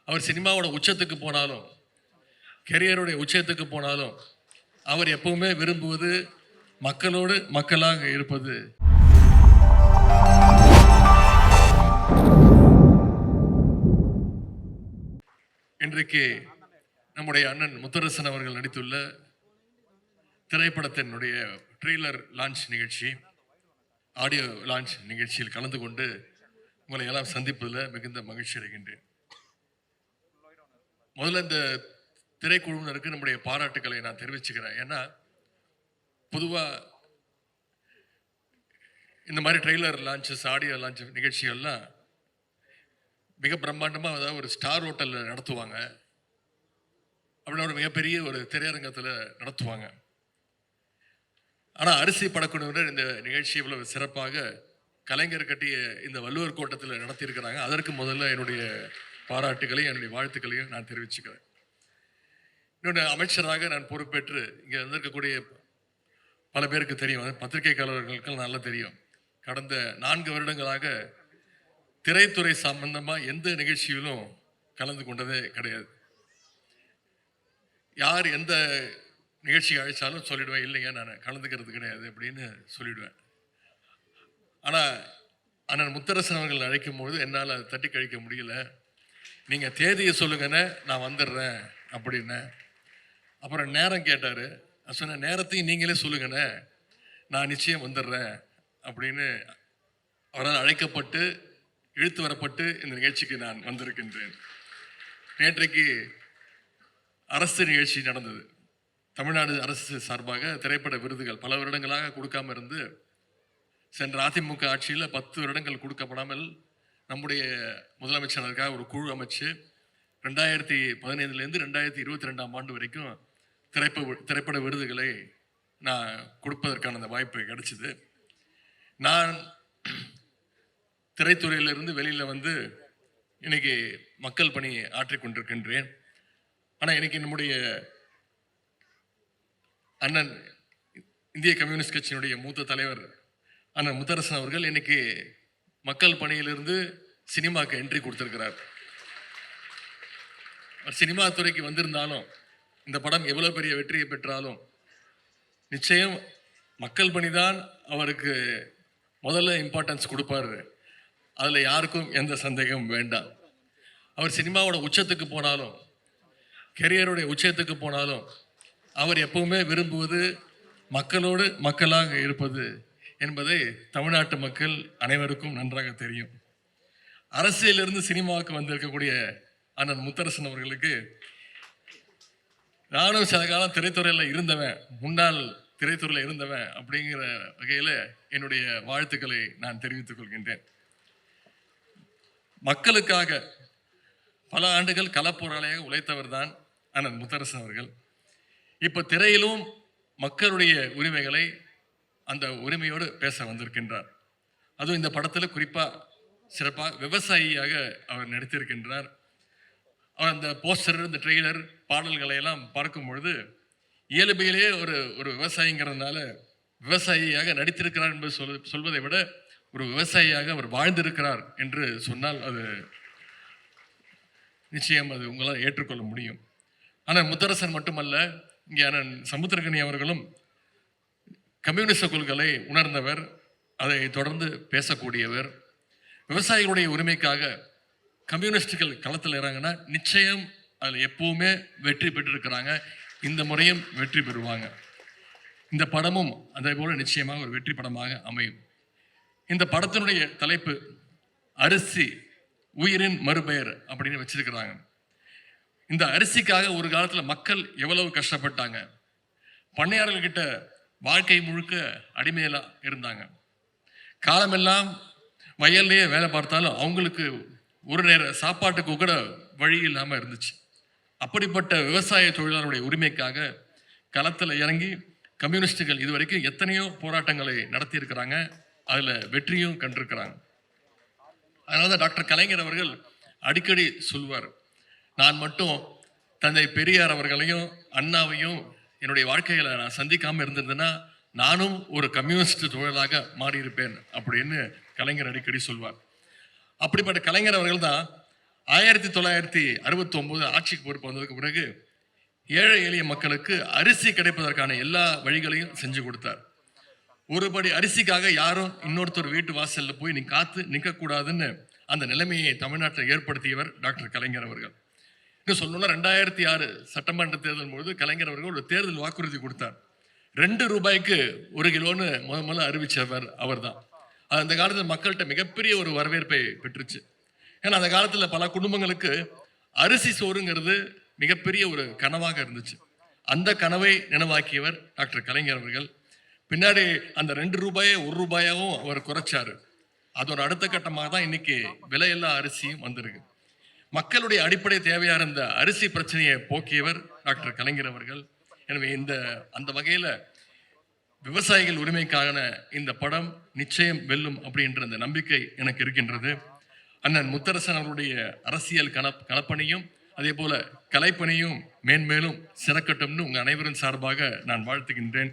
அவர் சினிமாவோட உச்சத்துக்கு போனாலும், கெரியருடைய உச்சத்துக்கு போனாலும், அவர் எப்பவுமே விரும்புவது மக்களோடு மக்களாக இருப்பது. இன்றைக்கு நம்முடைய அண்ணன் முத்தரசன் அவர்கள் நடித்துள்ள திரைப்படத்தினுடைய ட்ரெய்லர் லான்ச் நிகழ்ச்சி, ஆடியோ லான்ச் நிகழ்ச்சியில் கலந்து கொண்டு உங்களை எல்லாம் சந்திப்பதில் மிகுந்த மகிழ்ச்சி அடைகின்றேன். முதல்ல இந்த திரைக்குழுவினருக்கு நம்முடைய பாராட்டுக்களை நான் தெரிவிச்சுக்கிறேன். ஏன்னா பொதுவாக இந்த மாதிரி ட்ரெய்லர் லான்ச்சஸ், ஆடியோ லான்ச் நிகழ்ச்சிகள்லாம் மிக பிரம்மாண்டமாக, அதாவது ஒரு ஸ்டார் ஹோட்டலில் நடத்துவாங்க, அப்படின்னா ஒரு மிகப்பெரிய ஒரு திரையரங்கத்தில் நடத்துவாங்க. ஆனால் அரிசி படக்குழுவினர் இந்த நிகழ்ச்சி இவ்வளவு சிறப்பாக கலைஞர் கட்டிய இந்த வள்ளுவர் கோட்டத்தில் நடத்தியிருக்கிறாங்க. அதற்கு முதல்ல என்னுடைய பாராட்டுகளையும் என்னுடைய வாழ்த்துக்களையும் நான் தெரிவிச்சுக்கிறேன். இன்னொன்று, அமைச்சராக நான் பொறுப்பேற்று இங்கே வந்திருக்கக்கூடிய பல பேருக்கு தெரியும், பத்திரிகையாளர்களுக்கு நல்லா தெரியும், கடந்த 4 வருடங்களாக திரைத்துறை சம்பந்தமாக எந்த நிகழ்ச்சியிலும் கலந்து கொண்டதே கிடையாது. யார் எந்த நிகழ்ச்சி அழைச்சாலும் சொல்லிடுவேன், இல்லைங்க நான் கலந்துக்கிறது கிடையாது அப்படின்னு சொல்லிடுவேன். ஆனால் அண்ணன் முத்தரசன் அவர்கள் அழைக்கும் பொழுது என்னால் அதை தட்டி கழிக்க முடியல. நீங்கள் தேதியை சொல்லுங்கன்னு நான் வந்துடுறேன் அப்படின்னு. அப்புறம் நேரம் கேட்டார். நான் சொன்ன நேரத்தையும் நீங்களே சொல்லுங்கண்ணே, நான் நிச்சயம் வந்துடுறேன் அப்படின்னு அவரால் அழைக்கப்பட்டு இழுத்து வரப்பட்டு இந்த நிகழ்ச்சிக்கு நான் வந்திருக்கின்றேன். நேற்றைக்கு அரசு நிகழ்ச்சி நடந்தது. தமிழ்நாடு அரசு சார்பாக திரைப்பட விருதுகள் பல வருடங்களாக கொடுக்காம இருந்து, சென்ற அதிமுக ஆட்சியில் 10 வருடங்கள் கொடுக்கப்படாமல் நம்முடைய முதலமைச்சருக்காக ஒரு குழு அமைச்சு 2015 2022 ஆண்டு வரைக்கும் திரைப்பட விருதுகளை நான் கொடுப்பதற்கான அந்த வாய்ப்பு கிடைச்சிது. நான் திரைத்துறையிலிருந்து வெளியில் வந்து இன்னைக்கு மக்கள் பணி ஆற்றிக் கொண்டிருக்கின்றேன். ஆனால் இன்னைக்கு நம்முடைய அண்ணன் இந்திய கம்யூனிஸ்ட் கட்சியினுடைய மூத்த தலைவர் அண்ணன் முத்தரசன் அவர்கள் இன்னைக்கு மக்கள் பணியிலிருந்து சினிமாவுக்கு என்ட்ரி கொடுத்திருக்கிறார். சினிமா துறைக்கு வந்திருந்தாலும், இந்த படம் எவ்வளவு பெரிய வெற்றியை பெற்றாலும், நிச்சயம் மக்கள் பணிதான் அவருக்கு முதல்ல இம்பார்ட்டன்ஸ் கொடுப்பாரு. அதில் யாருக்கும் எந்த சந்தேகமும் வேண்டாம். அவர் சினிமாவோட உச்சத்துக்கு போனாலும், கெரியருடைய உச்சத்துக்கு போனாலும், அவர் எப்பவுமே விரும்புவது மக்களோடு மக்களாக இருப்பது என்பதை தமிழ்நாட்டு மக்கள் அனைவருக்கும் நன்றாக தெரியும். அரசியலிருந்து சினிமாவுக்கு வந்திருக்கக்கூடிய அண்ணன் முத்தரசன் அவர்களுக்கு, நானும் சில காலம் திரைத்துறையில் இருந்தவன், முன்னாள் திரைத்துறையில் இருந்தவன் அப்படிங்கிற வகையில் என்னுடைய வாழ்த்துக்களை நான் தெரிவித்துக் கொள்கின்றேன். மக்களுக்காக பல ஆண்டுகள் களப்போராளியாக உழைத்தவர் தான் அண்ணன் முத்தரசன் அவர்கள். இப்போ திரையிலும் மக்களுடைய உரிமைகளை, அந்த உரிமையோடு பேச வந்திருக்கின்றார். அதுவும் இந்த படத்தில் குறிப்பாக சிறப்பாக விவசாயியாக அவர் நடித்திருக்கின்றார். அவர் அந்த போஸ்டர், இந்த ட்ரெய்லர், பாடல்களை எல்லாம் பார்க்கும் பொழுது இயல்பையிலேயே ஒரு விவசாயிங்கிறதுனால விவசாயியாக நடித்திருக்கிறார் என்பது சொல்வதை விட ஒரு விவசாயியாக அவர் வாழ்ந்திருக்கிறார் என்று சொன்னால் அது நிச்சயம் அது உங்களால் ஏற்றுக்கொள்ள முடியும். ஆனால் முத்தரசன் மட்டுமல்ல, இங்கே அண்ணன் சமுத்திரகனி அவர்களும் கம்யூனிஸ்ட கொள்கைகளை உணர்ந்தவர், அதை தொடர்ந்து பேசக்கூடியவர். விவசாயிகளுடைய உரிமைக்காக கம்யூனிஸ்டுகள் களத்தில் இறங்கினா நிச்சயம் அதில் எப்பவுமே வெற்றி பெற்றிருக்கிறாங்க. இந்த முறையும் வெற்றி பெறுவாங்க. இந்த படமும் அதே போல நிச்சயமாக ஒரு வெற்றி படமாக அமையும். இந்த படத்தினுடைய தலைப்பு அரிசி உயிரின் மறுபெயர் அப்படின்னு வச்சிருக்கிறாங்க. இந்த அரிசிக்காக ஒரு காலத்தில் மக்கள் எவ்வளவு கஷ்டப்பட்டாங்க. பண்ணையாளர்கிட்ட வாழ்க்கை முழுக்க அடிமையெல்லாம் இருந்தாங்க. காலமெல்லாம் வயல்லையே வேலை பார்த்தாலும் அவங்களுக்கு ஒரு நேர சாப்பாட்டுக்கு கூட வழி இல்லாமல் இருந்துச்சு. அப்படிப்பட்ட விவசாய தொழிலாளருடைய உரிமைக்காக களத்தில் இறங்கி கம்யூனிஸ்டுகள் இதுவரைக்கும் எத்தனையோ போராட்டங்களை நடத்தி இருக்கிறாங்க. அதில் வெற்றியும் கண்டிருக்கிறாங்க. அதனால தான் டாக்டர் கலைஞர் அவர்கள் அடிக்கடி சொல்வார், நான் மட்டும் தந்தை பெரியார் அவர்களையும் அண்ணாவையும் என்னுடைய வாழ்க்கையில நான் சந்திக்காமல் இருந்திருந்தேன்னா நானும் ஒரு கம்யூனிஸ்ட் தொழிலாக மாறியிருப்பேன் அப்படின்னு கலைஞர் அடிக்கடி சொல்வார். அப்படிப்பட்ட கலைஞர் அவர்கள் தான் 1969 ஆட்சிக்கு பொறுப்பு வந்ததுக்கு பிறகு ஏழை எளிய மக்களுக்கு அரிசி கிடைப்பதற்கான எல்லா வழிகளையும் செஞ்சு கொடுத்தார். ஒரு படி அரிசிக்காக யாரும் இன்னொருத்தர் வீட்டு வாசல்ல போய் நீ காத்து நிற்க கூடாதுன்னு அந்த நிலைமையை தமிழ்நாட்டில் ஏற்படுத்தியவர் டாக்டர் கலைஞர் அவர்கள். இன்னும் சொல்லணும்னா 2006 சட்டமன்ற தேர்தல் பொழுது கலைஞர் அவர்கள் ஒரு தேர்தல் வாக்குறுதி கொடுத்தார். 2 ரூபாய்க்கு 1 கிலோன்னு முதல்ல அறிவிச்சவர் அவர் தான். அந்த காலத்தில் மக்கள்கிட்ட மிகப்பெரிய ஒரு வரவேற்பை பெற்றுச்சு. ஏன்னா அந்த காலத்தில் பல குடும்பங்களுக்கு அரிசி சோறுங்கிறது மிகப்பெரிய ஒரு கனவாக இருந்துச்சு. அந்த கனவை நினைவாக்கியவர் டாக்டர் கலைஞர் அவர்கள். பின்னாடி அந்த 2 ரூபாயை 1 ரூபாயாவும் அவர் குறைச்சாரு. அதோட அடுத்த கட்டமாக தான் இன்னைக்கு விலையில்லா அரிசியும் வந்திருக்கு. மக்களுடைய அடிப்படை தேவையான இந்த அரிசி பிரச்சனையை போக்கியவர் டாக்டர் கலைஞர் அவர்கள். எனவே அந்த வகையில் விவசாயிகள் உரிமைக்கான இந்த படம் நிச்சயம் வெல்லும் அப்படின்ற அந்த நம்பிக்கை எனக்கு இருக்கின்றது. அண்ணன் முத்தரசன் அவருடைய அரசியல் களப்பணியும் அதே போல கலைப்பணியும் மேன்மேலும் சிறக்கட்டும்னு உங்கள் அனைவரின் சார்பாக நான் வாழ்த்துகின்றேன்.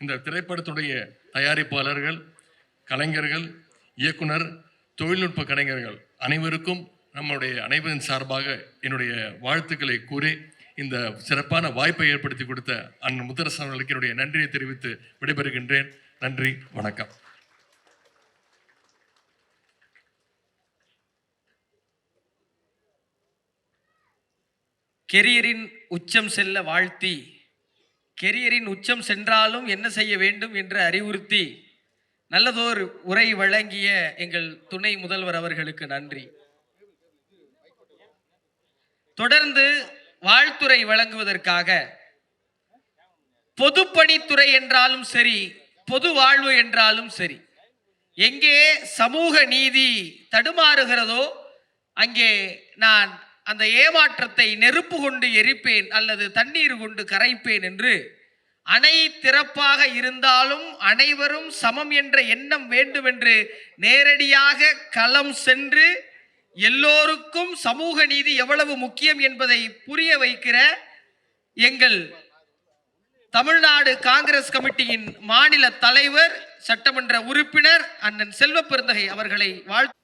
இந்த திரைப்படத்துடைய தயாரிப்பாளர்கள், கலைஞர்கள், இயக்குனர், தொழில்நுட்ப கலைஞர்கள் அனைவருக்கும் நம்முடைய அனைவரின் சார்பாக என்னுடைய வாழ்த்துக்களை கூறி இந்த சிறப்பான வாய்ப்பை ஏற்படுத்தி கொடுத்த அண்ணன் முத்தரசன் அவர்களுக்கு என்னுடைய நன்றியை தெரிவித்து விடைபெறுகின்றேன். நன்றி, வணக்கம். கெரியரின் உச்சம் செல்ல வாழ்த்தி, கெரியரின் உச்சம் சென்றாலும் என்ன செய்ய வேண்டும் என்று அறிவுறுத்தி நல்லதோர் உரை வழங்கிய எங்கள் துணை முதல்வர் அவர்களுக்கு நன்றி. தொடர்ந்து வாழ்த்துறை வழங்குவதற்காக பொதுப்பணித்துறை என்றாலும் சரி, பொது வாழ்வு என்றாலும் சரி, எங்கே சமூக நீதி தடுமாறுகிறதோ அங்கே நான் அந்த ஏமாற்றத்தை நெருப்பு கொண்டு எரிப்பேன் அல்லது தண்ணீர் கொண்டு கரைப்பேன் என்று அணை திறப்பாக இருந்தாலும் அனைவரும் சமம் என்ற எண்ணம் வேண்டும் என்று நேரடியாக களம் சென்று எல்லோருக்கும் சமூக நீதி எவ்வளவு முக்கியம் என்பதை புரிய வைக்கிற எங்கள் தமிழ்நாடு காங்கிரஸ் கமிட்டியின் மாநில தலைவர், சட்டமன்ற உறுப்பினர் அண்ணன் செல்வ பெருந்தகை அவர்களை வாழ்த்து.